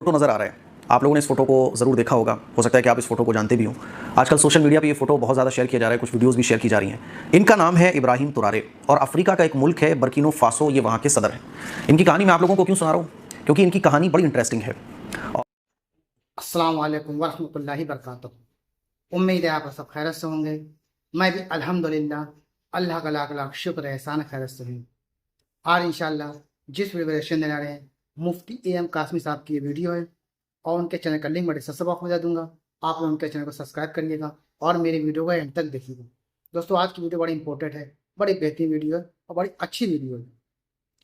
Photo नज़र आ रहा है, आप लोगों ने इस फोटो को ज़रूर देखा होगा। हो सकता है कि आप इस फोटो को जानते भी हो। आजकल सोशल मीडिया पे ये फोटो बहुत ज़्यादा शेयर किया जा रहा है, कुछ वीडियोस भी शेयर की जा रही हैं। इनका नाम है इब्राहिम तुरारे और अफ्रीका का एक मुल्क है बर्किनो फासो, ये वहाँ के सदर हैं। इनकी कहानी मैं आप लोगों को क्यों सुना रहा हूँ? क्योंकि इनकी कहानी बड़ी इंटरेस्टिंग है। अस्सलाम वालेकुम वरहमतुल्लाहि वबरकातुहू। उम्मीद है आप सब खैरत से होंगे। मैं भी अल्हम्दुलिल्लाह अल्लाह का लाख लाख शुक्र एहसान खैरत से हूँ। आज इंशाअल्लाह जिस वीडियो देने आ रहे हैं मुफ्ती एम कासमी साहब की ये वीडियो है और उनके चैनल का लिंक मैं डिस्क्रिप्शन बॉक्स में दे दूँगा। आप लोग उनके चैनल को सब्सक्राइब करिएगा और मेरी वीडियो को एंड तक देखिएगा। दोस्तों आज की वीडियो बड़ी इंपॉर्टेंट है, बड़ी बेहतरीन वीडियो है और बड़ी अच्छी वीडियो है।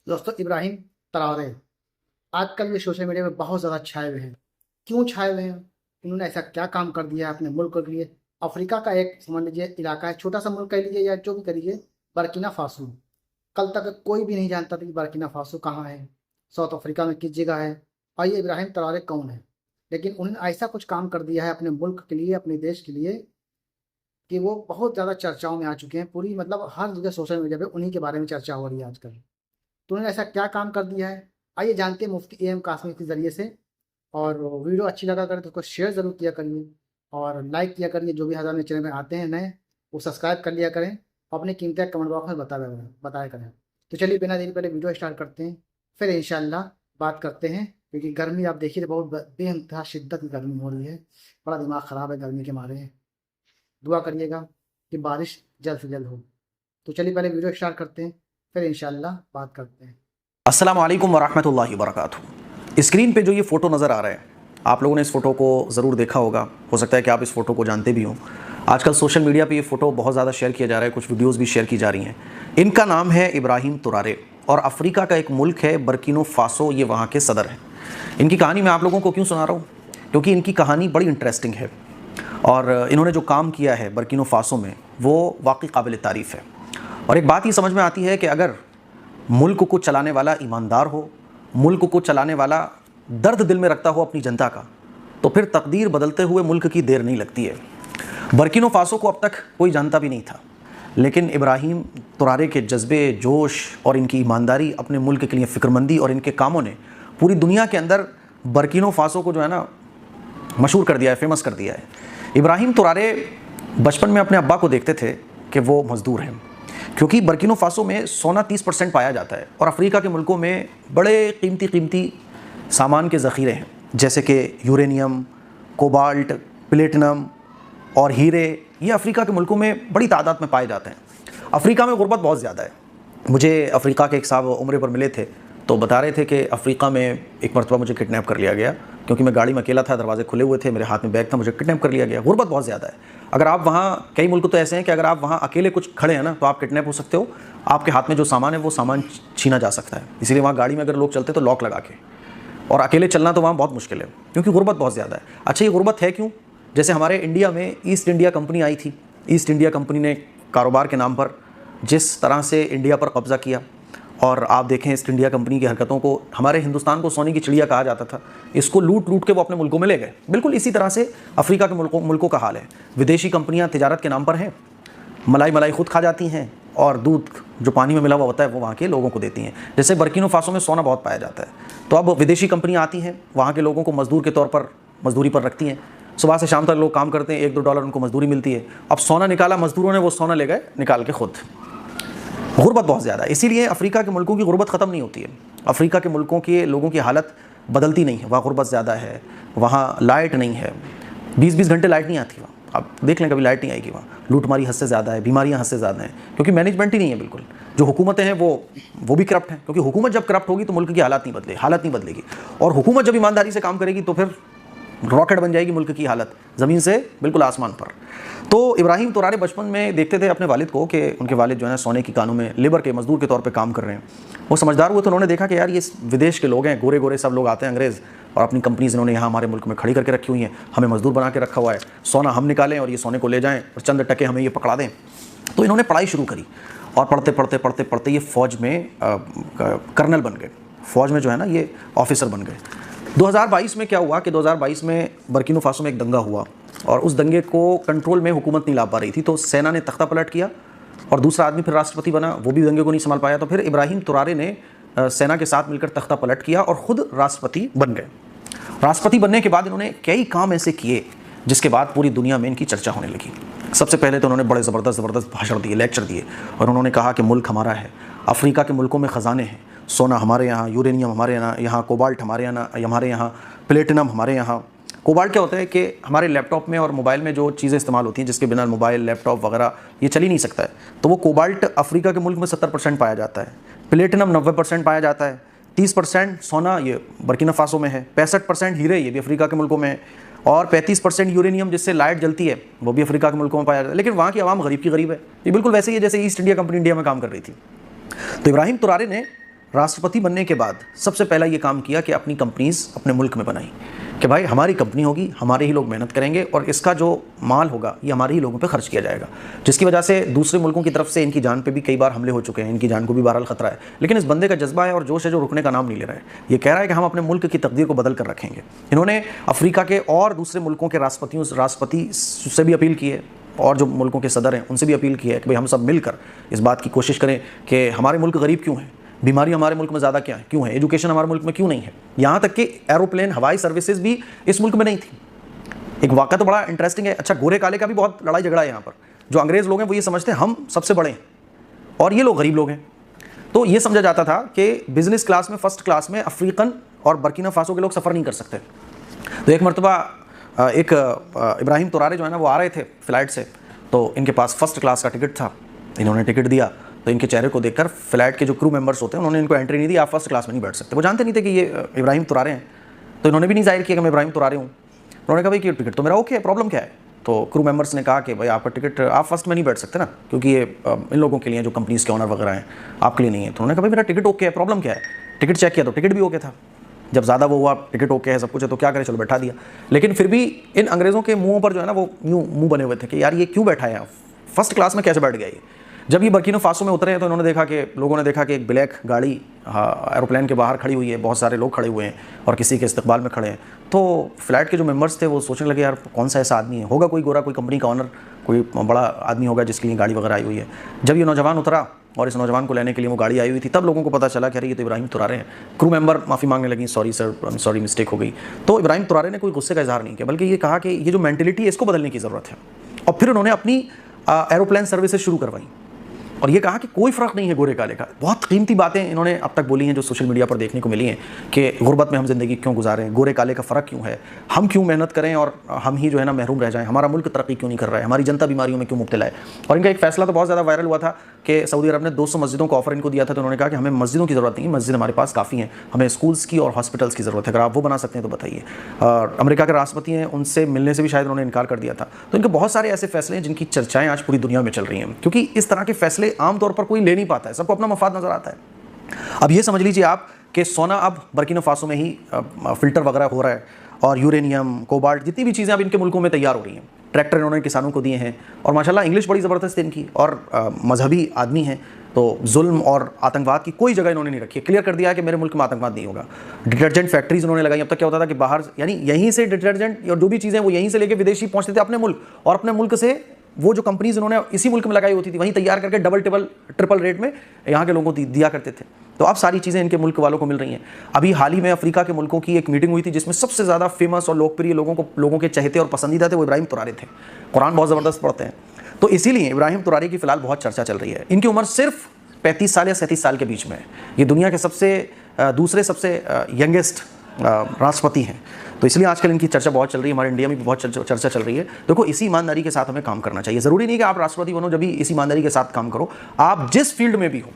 दोस्तों इब्राहिम तुरारे आजकल ये सोशल मीडिया में बहुत ज़्यादा छाए हुए हैं। क्यों छाए हुए हैं? इन्होंने ऐसा क्या काम कर दिया है अपने मुल्क के लिए? अफ्रीका का एक समझ लीजिए इलाका है, छोटा सा मुल्क कह लीजिए या जो भी करिए, बर्किना फासो। कल तक कोई भी नहीं जानता था कि बर्किना फासो कहाँ है, साउथ अफ्रीका में किस जगह है और ये इब्राहिम तुरारे कौन है। लेकिन उन्होंने ऐसा कुछ काम कर दिया है अपने मुल्क के लिए, अपने देश के लिए, कि वो बहुत ज़्यादा चर्चाओं में आ चुके हैं। पूरी मतलब हर जगह सोशल मीडिया पे उन्हीं के बारे में चर्चा हो रही है आजकल। तो उन्होंने ऐसा क्या काम कर दिया है, आइए जानते हैं मुफ्ती एम कासमी के ज़रिए से। और वीडियो अच्छी लगा करें तो उसको शेयर ज़रूर किया करिए और लाइक किया करिए। जो भी हज़ार मेरे चैनल में आते हैं नए, वो सब्सक्राइब कर लिया करें। अपने कीमती कमेंट बॉक्स में बताया करें। तो चलिए बिना देरी पहले वीडियो स्टार्ट करते हैं, फिर इंशाल्लाह बात करते हैं। क्योंकि गर्मी आप देखिए बहुत बेइंतहा शिद्दत की गर्मी हो रही है, बड़ा दिमाग ख़राब है गर्मी के मारे। दुआ करिएगा कि बारिश जल्द से जल्द हो। तो चलिए पहले वीडियो स्टार्ट करते हैं, फिर इंशाल्लाह बात करते हैं। अस्सलाम वालेकुम वरहमतुल्लाहि वबरकातुहू। स्क्रीन पे जो ये फ़ोटो नज़र आ रहा है, आप लोगों ने इस फ़ोटो को ज़रूर देखा होगा। हो सकता है कि आप इस फ़ोटो को जानते भी हो। आजकल सोशल मीडिया पे ये फ़ोटो बहुत ज़्यादा शेयर किया जा रहा है, कुछ वीडियोस भी शेयर की जा रही हैं। इनका नाम है इब्राहिम तुरारे और अफ्रीका का एक मुल्क है बर्किनो फासो, ये वहाँ के सदर हैं। इनकी कहानी मैं आप लोगों को क्यों सुना रहा हूँ? क्योंकि इनकी कहानी बड़ी इंटरेस्टिंग है और इन्होंने जो काम किया है बर्किनो फासो में वो वाकई काबिल तारीफ़ है। और एक बात ये समझ में आती है कि अगर मुल्क को चलाने वाला ईमानदार हो, मुल्क को चलाने वाला दर्द दिल में रखता हो अपनी जनता का, तो फिर तकदीर बदलते हुए मुल्क की देर नहीं लगती है। बर्किनो फासो को अब तक कोई जानता भी नहीं था, लेकिन इब्राहिम तुरारे के जज्बे, जोश और इनकी ईमानदारी, अपने मुल्क के लिए फ़िक्रमंदी और इनके कामों ने पूरी दुनिया के अंदर बर्किनो फासो को जो है ना मशहूर कर दिया है, फेमस कर दिया है। इब्राहिम तुरारे बचपन में अपने अब्बा को देखते थे कि वो मज़दूर हैं, क्योंकि बर्किनो फासो में सोना 30% पाया जाता है और अफ्रीका के मुल्कों में बड़े कीमती सामान के ज़ख़ीरे हैं, जैसे कि यूरेनियम, कोबाल्ट, प्लेटिनम और हीरे। ये अफ्रीका के मुल्कों में बड़ी तादाद में पाए जाते हैं। अफ्रीका में गुर्बत बहुत ज़्यादा है। मुझे अफ्रीका के एक साहब उम्रे पर मिले थे तो बता रहे थे कि अफ्रीका में एक मरतबा मुझे किडनैप कर लिया गया, क्योंकि मैं गाड़ी में अकेला था, दरवाजे खुले हुए थे, मेरे हाथ में बैग था, मुझे किडनैप कर लिया गया। गुर्बत बहुत ज़्यादा है। अगर आप वहाँ, कई मुल्क तो ऐसे हैं कि अगर आप वहाँ अकेले कुछ खड़े हैं ना तो आप किडनैप हो सकते हो। आपके हाथ में जो सामान है वो सामान छीना जा सकता है। इसीलिए वहाँ गाड़ी में अगर लोग चलते तो लॉक लगा के, और अकेले चलना तो वहाँ बहुत मुश्किल है क्योंकि गुर्बत बहुत ज़्यादा है। अच्छा, ये गुर्बत है क्यों? जैसे हमारे इंडिया में ईस्ट इंडिया कंपनी आई थी। ईस्ट इंडिया कंपनी ने कारोबार के नाम पर जिस तरह से इंडिया पर कब्ज़ा किया, और आप देखें ईस्ट इंडिया कंपनी की हरकतों को, हमारे हिंदुस्तान को सोने की चिड़िया कहा जाता था, इसको लूट लूट के वो अपने मुल्कों में ले गए। बिल्कुल इसी तरह से अफ्रीका के मुल्कों का हाल है। विदेशी कंपनियां तिजारत के नाम पर हैं, मलाई खुद खा जाती हैं और दूध जो पानी में मिला हुआ होता है वो वहाँ के लोगों को देती हैं। जैसे बर्किनो फासो में सोना बहुत पाया जाता है, तो अब विदेशी कंपनियाँ आती हैं, वहाँ के लोगों को मजदूर के तौर पर मजदूरी पर रखती हैं। सुबह से शाम तक लोग काम करते हैं, $1-2 उनको मजदूरी मिलती है। अब सोना निकाला मजदूरों ने, वो सोना ले गए निकाल के खुद। गुर्बत बहुत ज़्यादा है, इसीलिए अफ्रीका के मुल्कों की गुर्बत ख़त्म नहीं होती है। अफ्रीका के मुल्कों के लोगों की हालत बदलती नहीं है। वहाँ गुर्बत ज़्यादा है, वहाँ लाइट नहीं है, 20-20 घंटे लाइट नहीं आती वहाँ। आप देख लें, कभी लाइट नहीं आएगी वहाँ। लूटमारी हद से ज़्यादा है, बीमारियाँ हद से ज़्यादा हैं, क्योंकि मैनेजमेंट ही नहीं है बिल्कुल। जो हुकूमतें हैं वो भी करप्ट हैं, क्योंकि हुकूमत जब करप्ट होगी तो मुल्क की हालत नहीं बदलेगी। और हुकूमत जब ईमानदारी से काम करेगी तो फिर रॉकेट बन जाएगी मुल्क की हालत, ज़मीन से बिल्कुल आसमान पर। तो इब्राहिम तुरारे बचपन में देखते थे अपने वालिद को कि उनके वालिद जो है सोने की कानों में लेबर के मजदूर के तौर पे काम कर रहे हैं। वो समझदार हुए तो उन्होंने देखा कि यार ये विदेश के लोग हैं, गोरे गोरे सब लोग आते हैं अंग्रेज़, और अपनी कंपनीज़ इन्होंने यहाँ हमारे मुल्क में खड़ी करके रखी हुई हैं, हमें मजदूर बना के रखा हुआ है, सोना हम निकालें और ये सोने को ले जाएँ और चंद टके हमें ये पकड़ा दें। तो इन्होंने पढ़ाई शुरू करी और पढ़ते ये फ़ौज में कर्नल बन गए। फ़ौज में जो है ना ये ऑफिसर बन गए। 2022 में क्या हुआ कि 2022 में बर्किनो फासो में एक दंगा हुआ और उस दंगे को कंट्रोल में हुकूमत नहीं ला पा रही थी, तो सेना ने तख्ता पलट किया और दूसरा आदमी फिर राष्ट्रपति बना, वो भी दंगे को नहीं संभाल पाया। तो फिर इब्राहिम तुरारे ने सेना के साथ मिलकर तख्ता पलट किया और ख़ुद राष्ट्रपति बन गए। राष्ट्रपति बनने के बाद इन्होंने कई काम ऐसे किए जिसके बाद पूरी दुनिया में इनकी चर्चा होने लगी। सबसे पहले तो उन्होंने बड़े ज़बरदस्त भाषण दिए, लेक्चर दिए, और उन्होंने कहा कि मुल्क हमारा है, अफ्रीका के मुल्कों में ख़जाने हैं, सोना हमारे यहाँ, यूरेनियम हमारे यहाँ, कोबाल्ट हमारे यहाँ, प्लेटिनम हमारे यहाँ। कोबाल्ट क्या होता है कि हमारे लैपटॉप में और मोबाइल में जो चीज़ें इस्तेमाल होती हैं जिसके बिना मोबाइल, लैपटॉप वगैरह ये चल ही नहीं सकता है, तो वो कोबाल्ट अफ्रीका के मुल्क में 70% पाया जाता है। प्लेटिनम 90% पाया जाता है। 30% सोना ये बर्किना फासो में है। 65% हीरे ये भी अफ्रीका के मुल्कों में है। और 35% यूरेनियम जिससे लाइट जलती है वो भी अफ्रीका के मुल्कों में पाया जाता है। लेकिन वहाँ की आवाम गरीब की गरीब है। ये बिल्कुल वैसे ही है जैसे ईस्ट इंडिया कंपनी इंडिया में काम कर रही थी। तो इब्राहिम तुरारे ने राष्ट्रपति बनने के बाद सबसे पहला ये काम किया कि अपनी कंपनीज अपने मुल्क में बनाई, कि भाई हमारी कंपनी होगी, हमारे ही लोग मेहनत करेंगे और इसका जो माल होगा ये हमारे ही लोगों पे खर्च किया जाएगा, जिसकी वजह से दूसरे मुल्कों की तरफ से इनकी जान पे भी कई बार हमले हो चुके हैं, इनकी जान को भी बहरहाल खतरा है। लेकिन इस बंदे का जज्बा है और जोश है जो रुकने का नाम नहीं ले रहा है। ये कह रहा है कि हम अपने मुल्क की तकदीर को बदल कर रखेंगे। इन्होंने अफ्रीका के और दूसरे मुल्कों के राष्ट्रपति से भी अपील की है और जो मुल्कों के सदर हैं उनसे भी अपील की है कि भाई हम सब मिलकर इस बात की कोशिश करें कि हमारे मुल्क गरीब क्यों हैं, बीमारी हमारे मुल्क में ज़्यादा क्यों है, एजुकेशन हमारे मुल्क में क्यों नहीं है, यहाँ तक कि एरोप्लेन हवाई सर्विसेज भी इस मुल्क में नहीं थी। एक वाक़या तो बड़ा इंटरेस्टिंग है। अच्छा, गोरे काले का भी बहुत लड़ाई झगड़ा है यहाँ पर। जो अंग्रेज़ लोग हैं वो ये समझते हैं हम सबसे बड़े हैं और ये लोग गरीब लोग हैं। तो ये समझा जाता था कि बिजनेस क्लास में, फर्स्ट क्लास में अफ्रीकन और बर्किना फासो के लोग सफ़र नहीं कर सकते। तो एक मरतबा एक इब्राहिम तुरारे जो है ना वो आ रहे थे फ़्लाइट से, तो इनके पास फर्स्ट क्लास का टिकट था। इन्होंने टिकट दिया तो इनके चेहरे को देखकर फ़्लाइट के जो क्रू मेंबर्स होते हैं उन्होंने इनको एंट्री नहीं दी, आप फर्स्ट क्लास में नहीं बैठ सकते। वो जानते नहीं थे कि ये इब्राहिम तुरारे हैं, तो इन्होंने भी नहीं जाहिर किया कि मैं इब्राहिम तुरारे हूँ। उन्होंने कहा भाई कि टिकट तो मेरा ओके है, प्रॉब्लम क्या है। तो क्रू मेंबर्स ने कहा कि भाई आपका टिकट, आप फर्स्ट में नहीं बैठ सकते ना, क्योंकि ये इन लोगों के लिए जो कंपनीज़ के ऑनर वगैरह हैं, आपके लिए नहीं है। तो उन्होंने कहा भाई मेरा टिकट ओके है, प्रॉब्लम क्या है। टिकट चेक किया तो टिकट भी ओके था। जब ज़्यादा वो हुआ टिकट ओके है, सब कुछ है, तो क्या करें, चलो बैठा दिया। लेकिन फिर भी इन अंग्रेज़ों के मुँहों पर जो है ना वो यूँ मुँह बने हुए थे कि यार ये क्यों बैठा है, फर्स्ट क्लास में कैसे बैठ गया ये। जब ये बर्किना फासो में उतरे हैं तो इन्होंने देखा कि लोगों ने देखा कि एक ब्लैक गाड़ी एरोप्लेन के बाहर खड़ी हुई है, बहुत सारे लोग खड़े हुए हैं और किसी के इस्तकबाल में खड़े हैं। तो फ्लाइट के जो मेंबर्स थे वो सोचने लगे यार कौन सा ऐसा आदमी है, होगा कोई गोरा, कोई कंपनी का ऑनर, कोई बड़ा आदमी होगा जिसके लिए गाड़ी वगैरह आई हुई है। जब ये नौजवान उतरा और इस नौजवान को लेने के लिए वो गाड़ी आई हुई थी, तब लोगों को पता चला कि अरे ये तो इब्राहिम तुरारे हैं। क्रू मेंबर माफ़ी मांगने लगी, सॉरी सर, सॉरी मिस्टेक हो गई। तो इब्राहिम तुरारे ने कोई गुस्से का इजहार नहीं किया, बल्कि ये कहा कि ये जो मेंटलिटी है इसको बदलने की ज़रूरत है। और फिर उन्होंने अपनी एरोप्लेन सर्विसेज शुरू करवाई और ये कहा कि कोई फ़र्क नहीं है गोरे काले का। बहुत कीमती बातें इन्होंने अब तक बोली हैं जो सोशल मीडिया पर देखने को मिली हैं कि गुर्बत में हम ज़िंदगी क्यों गुजारें, गोरे काले का फ़र्क क्यों है, हम क्यों मेहनत करें और हम ही जो है ना महरूम रह जाएं, हमारा मुल्क तरक्की क्यों नहीं कर रहा है, हमारी जनता बीमारियों में क्यों मुब्तला है। और इनका एक फ़ैसला तो बहुत ज़्यादा वायरल हुआ था कि सऊदी अरब ने 200 मस्जिदों को ऑफर इनको दिया था। तो उन्होंने कहा कि हमें मस्जिदों की ज़रूरत नहीं है, मस्जिद हमारे पास काफ़ी हैं, हमें स्कूल्स की और हॉस्पिटल्स की ज़रूरत है, अगर आप वो बना सकते हैं तो बताइए। और अमेरिका के राष्ट्रपति हैं, उनसे मिलने से भी शायद उन्होंने इनकार कर दिया था। तो इनके बहुत सारे ऐसे फैसले हैं जिनकी चर्चाएँ आज पूरी दुनिया में चल रही हैं, क्योंकि इस तरह के फैसले आमतौर पर कोई ले नहीं पाता है, सबको अपना मफाद नज़र आता है। अब ये समझ लीजिए आप कि सोना अब बर्किना फासो में ही फ़िल्टर वगैरह हो रहा है और यूरेनियम, कोबाल्ट, जितनी भी चीज़ें अब इनके मुल्कों में तैयार हो रही हैं। ट्रैक्टर इन्होंने किसानों को दिए हैं और माशाल्लाह इंग्लिश बड़ी ज़बरदस्त है इनकी, और मजहबी आदमी हैं, तो जुल्म और आतंकवाद की कोई जगह इन्होंने नहीं रखी है। क्लियर कर दिया है कि मेरे मुल्क में आतंकवाद नहीं होगा। डिटर्जेंट फैक्ट्रीज उन्होंने लगाई। अब तक क्या होता था कि बाहर, यानी यहीं से डिटर्जेंट और जो भी चीज़ें वो यहीं से लेके विदेशी पहुँचते थे अपने मुल्क, और अपने मुल्क से वो जो कंपनीज उन्होंने इसी मुल्क में लगाई होती थी वहीं तैयार करके डबल ट्रिपल रेट में यहाँ के लोगों को दिया करते थे। तो अब सारी चीज़ें इनके मुल्क वालों को मिल रही हैं। अभी हाल ही में अफ्रीका के मुल्कों की एक मीटिंग हुई थी जिसमें सबसे ज़्यादा फेमस और लोकप्रिय लोगों के चहेते और पसंदीदा थे वो इब्राहिम तुरारे थे। कुरान बहुत ज़बरदस्त पढ़ते हैं, तो इसीलिए इब्राहिम तुरारे की फ़िलहाल बहुत चर्चा चल रही है। इनकी उम्र सिर्फ 35 साल या 37 साल के बीच में है। ये दुनिया के दूसरे सबसे यंगेस्ट राष्ट्रपति हैं, तो इसलिए आजकल इनकी चर्चा बहुत चल रही है। हमारे इंडिया में भी बहुत चर्चा चल रही है। देखो, इसी ईमानदारी के साथ हमें काम करना चाहिए। ज़रूरी नहीं कि आप राष्ट्रपति बनो, जब भी इस ईमानदारी के साथ काम करो। आप जिस फील्ड में भी हो,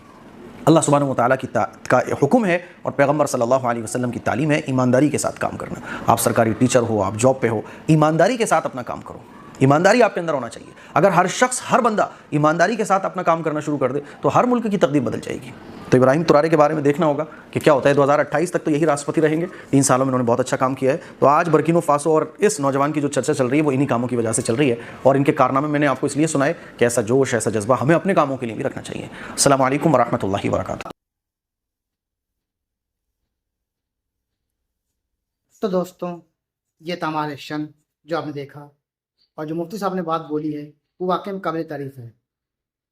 अल्लाह सुब्हानहू व तआला का हुक्म है और पैगम्बर सल्लल्लाहु अलैहि वसल्लम की तालीम है ईमानदारी के साथ काम करना। आप सरकारी टीचर हो, आप जॉब पे हो, ईमानदारी के साथ अपना काम करो। ईमानदारी आपके अंदर होना चाहिए। अगर हर शख्स, हर बंदा ईमानदारी के साथ अपना काम करना शुरू कर दे तो हर मुल्क की तकदीर बदल जाएगी। तो इब्राहिम तुरारे के बारे में देखना होगा कि क्या होता है। 2028 तक तो यही राष्ट्रपति रहेंगे। 3 सालों में उन्होंने बहुत अच्छा काम किया है। तो आज बर्किना फासो और इस नौजवान की जो चर्चा चल रही है वो इन्हीं कामों की वजह से चल रही है, और इनके कारनामे मैंने आपको इसलिए सुनाए कि ऐसा जोश, ऐसा जज्बा हमें अपने कामों के लिए भी रखना चाहिए। अस्सलामु अलैकुम वरहमतुल्लाहि वबरकातुहू। तो दोस्तों, ये था हमारे क्षण जो आपने देखा, और जो मुफ्ती साहब ने बात बोली है वो वाकई में काबिल तारीफ़ है।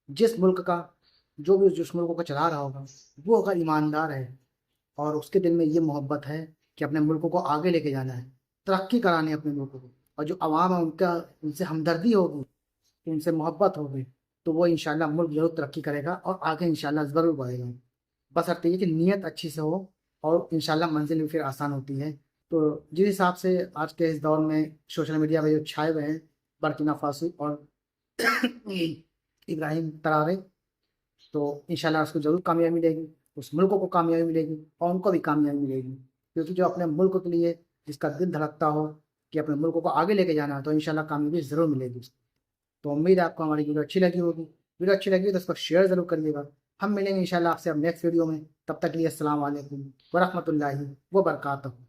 जिस मुल्क का जो भी जिस मुल्क को चला रहा होगा वो अगर ईमानदार है और उसके दिल में ये मोहब्बत है कि अपने मुल्क को आगे लेके जाना है, तरक्की करानी है अपने मुल्क को। और जो आवाम है उनका, उनसे हमदर्दी होगी, उनसे मोहब्बत होगी, तो वो इंशाल्लाह मुल्क जरूर तरक्की करेगा और आगे इंशाल्लाह ज़रूर बढ़ेगा। बस अर्थ ये कि नीयत अच्छी से हो और इंशाल्लाह मंजिल भी फिर आसान होती है। तो जिस हिसाब से आज के इस दौर में सोशल मीडिया पे जो छाए हुए हैं बर्किना फासो और इब्राहिम तरारे, तो इंशाल्लाह उसको ज़रूर कामयाबी मिलेगी, उस मुल्क को कामयाबी मिलेगी और उनको भी कामयाबी मिलेगी। क्योंकि जो अपने मुल्क के लिए जिसका दिल धड़कता हो कि अपने मुल्क को आगे लेके जाना है, तो इंशाल्लाह कामयाबी ज़रूर मिलेगी उसको। तो उम्मीद है आपको हमारी वीडियो अच्छी लगी होगी। वीडियो अच्छी लगी तो इसको शेयर ज़रूर करिएगा। हम मिलेंगे इंशाल्लाह आपसे अब नेक्स्ट वीडियो में। तब तक के लिए अस्सलाम वालेकुम व रहमतुल्लाहि व बरकातहू।